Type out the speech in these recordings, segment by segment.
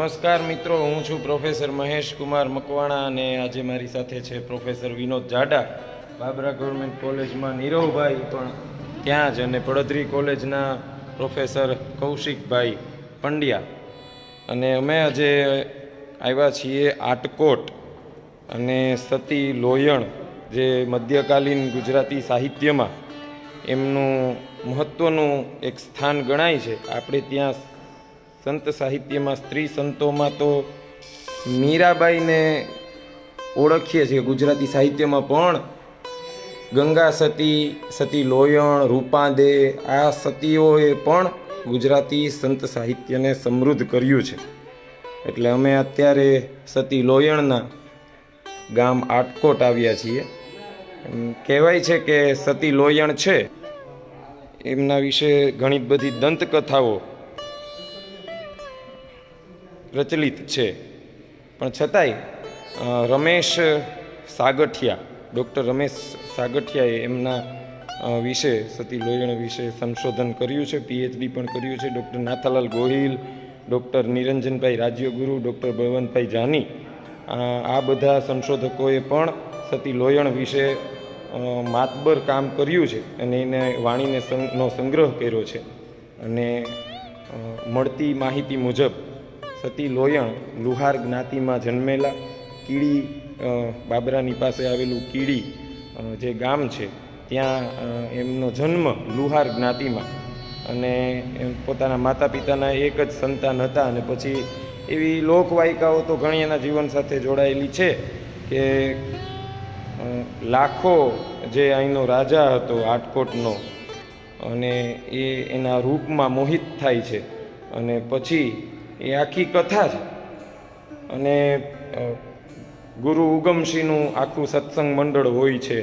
નમસ્કાર મિત્રો, હું છું પ્રોફેસર મહેશ કુમાર મકવાણા અને આજે મારી સાથે છે પ્રોફેસર વિનોદ જાડા. બાબરા ગવર્મેન્ટ કોલેજમાં નીરવભાઈ પણ ત્યાં જ, અને પડદરી કોલેજના પ્રોફેસર કૌશિકભાઈ પંડ્યા. અને અમે આજે આવ્યા છીએ આટકોટ અને સતી લોયણ, જે મધ્યકાલીન ગુજરાતી સાહિત્યમાં એમનું મહત્ત્વનું એક સ્થાન ગણાય છે. આપણે ત્યાં સંત સાહિત્યમાં, સ્ત્રી સંતોમાં તો મીરાબાઈને ઓળખીએ છીએ. ગુજરાતી સાહિત્યમાં પણ ગંગા સતી, સતી લોયણ, રૂપાદે, આ સતીઓએ પણ ગુજરાતી સંત સાહિત્યને સમૃદ્ધ કર્યું છે. એટલે અમે અત્યારે સતી લોયણના ગામ આટકોટ આવ્યા છીએ. કહેવાય છે કે સતી લોયણ છે એમના વિશે ઘણી બધી દંતકથાઓ પ્રચલિત છે, પણ છતાંય રમેશ સાગઠિયા, ડૉક્ટર રમેશ સાગઠિયાએ એમના વિશે, સતી લોયણ વિશે સંશોધન કર્યું છે, પીએચડી પણ કર્યું છે. Doctor Nathalal Gohil, doctor Niranjanbhai Rajyaguru, doctor Balvantbhai Jani, આ બધા સંશોધકોએ પણ સતી લોયણ વિશે માતબર કામ કર્યું છે અને એને વાણીને નો સંગ્રહ કર્યો છે. અને મળતી માહિતી મુજબ સતી લોયણ લુહાર જ્ઞાતિમાં જન્મેલા, કીડી, બાબરાની પાસે આવેલું કીડી જે ગામ છે ત્યાં એમનો જન્મ લુહાર જ્ઞાતિમાં, અને પોતાના માતા પિતાના એક જ સંતાન હતા. અને પછી એવી લોકવાયકાઓ તો ઘણી એના જીવન સાથે જોડાયેલી છે કે લાખો, જે અહીંનો રાજા હતો આટકોટનો, અને એ એના રૂપમાં મોહિત થાય છે. અને પછી એ આખી કથા છે. અને ગુરુ ઉગમસિંહનું આખું સત્સંગ મંડળ હોય છે,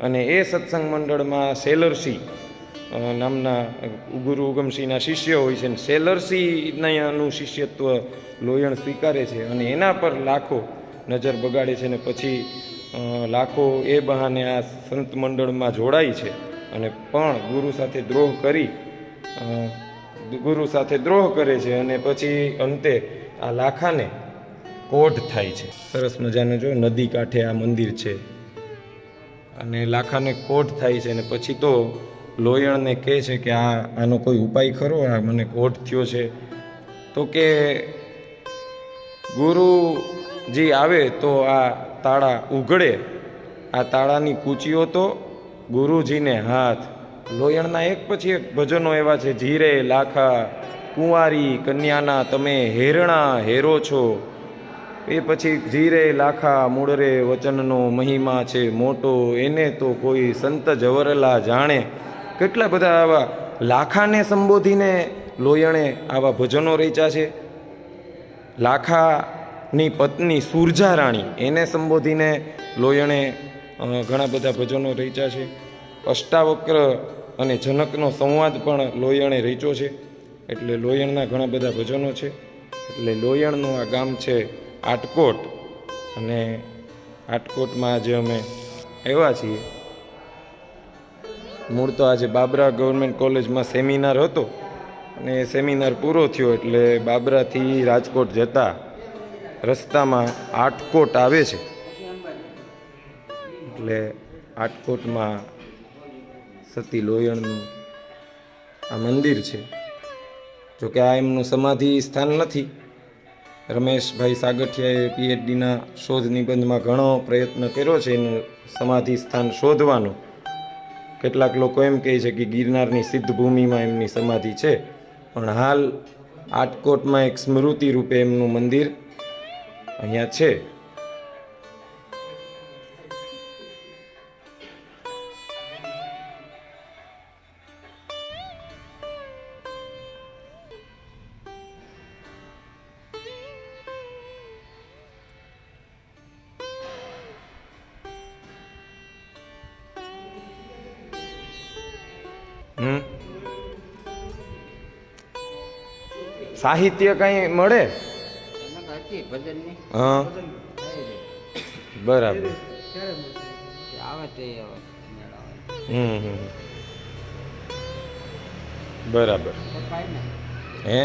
અને એ સત્સંગ મંડળમાં સેલરસિંહ નામના ગુરુ ઉગમસિંહના શિષ્ય હોય છે. સેલરસિંહનું શિષ્યત્વ લોયણ સ્વીકારે છે અને એના પર લાખો નજર બગાડે છે. અને પછી લાખો એ બહાને આ સંત મંડળમાં જોડાય છે, અને પણ ગુરુ સાથે દ્રોહ કરે છે. અને પછી અંતે આ લાખાને કોઢ થાય છે. સરસ મજાનું જો નદી કાંઠે આ મંદિર છે, અને લાખાને કોઢ થાય છે. અને પછી તો લોયણને કહે છે કે આનો કોઈ ઉપાય ખરો, આ મને કોઢ થયો છે. તો કે ગુરુજી આવે તો આ તાળા ઉઘડે, આ તાળાની કૂચીઓ તો ગુરુજીને હાથ. લોયણના એક પછી એક ભજનો એવા છે: જીરે લાખા કુંવારી કન્યાના તમે હેરણા હેરો છો. એ પછી જીરે લાખા મૂળરે વચનનો મહિમા છે મોટો, એને તો કોઈ સંત જવરલા જાણે. કેટલા બધા આવા લાખાને સંબોધીને લોયણે આવા ભજનો રચ્યા છે. લાખાની પત્ની સુરજા રાણી, એને સંબોધીને લોયણે ઘણા બધા ભજનો રચ્યા છે. અષ્ટાવક્ર અને જનકનો સંવાદ પણ લોયણે રચ્યો છે. એટલે લોયણના ઘણા બધા ભજનો છે. એટલે લોયણનું આ ગામ છે આટકોટ. અને આટકોટમાં આજે અમે આવ્યા છીએ. મૂળ તો આજે બાબરા ગવર્મેન્ટ કોલેજમાં સેમિનાર હતો, અને એ સેમિનાર પૂરો થયો એટલે બાબરાથી રાજકોટ જતા રસ્તામાં આટકોટ આવે છે. એટલે આટકોટમાં સતી લોયણનું આ મંદિર છે. જોકે આ એમનું સમાધિ સ્થાન નથી. રમેશભાઈ સાગઠિયાએ પીએચડીના શોધ નિબંધમાં ઘણો પ્રયત્ન કર્યો છે એનું સમાધિ સ્થાન શોધવાનો. કેટલાક લોકો એમ કહે છે કે ગિરનારની સિદ્ધ ભૂમિમાં એમની સમાધિ છે, પણ હાલ આટકોટમાં એક સ્મૃતિ રૂપે એમનું મંદિર અહીંયા છે. સાહિત્ય કઈ મળે? હા, બરાબર. બરાબર. હે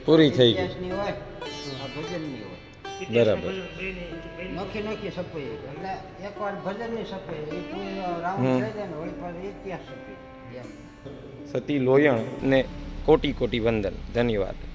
પૂરી થઈ ગઈ. ઇતિહાસની હોય આ ભજનની હોય બરાબર. નોખી સફાઈ એટલે એકવાર ભજનની સફાઈ એ પૂરી રાઉન્ડ હમ. થઈ જાય ને વળી પાછી ઇતિહાસ સફાઈ એમ. સતી લોયણ ને કોટી કોટી વંદન. ધન્યવાદ.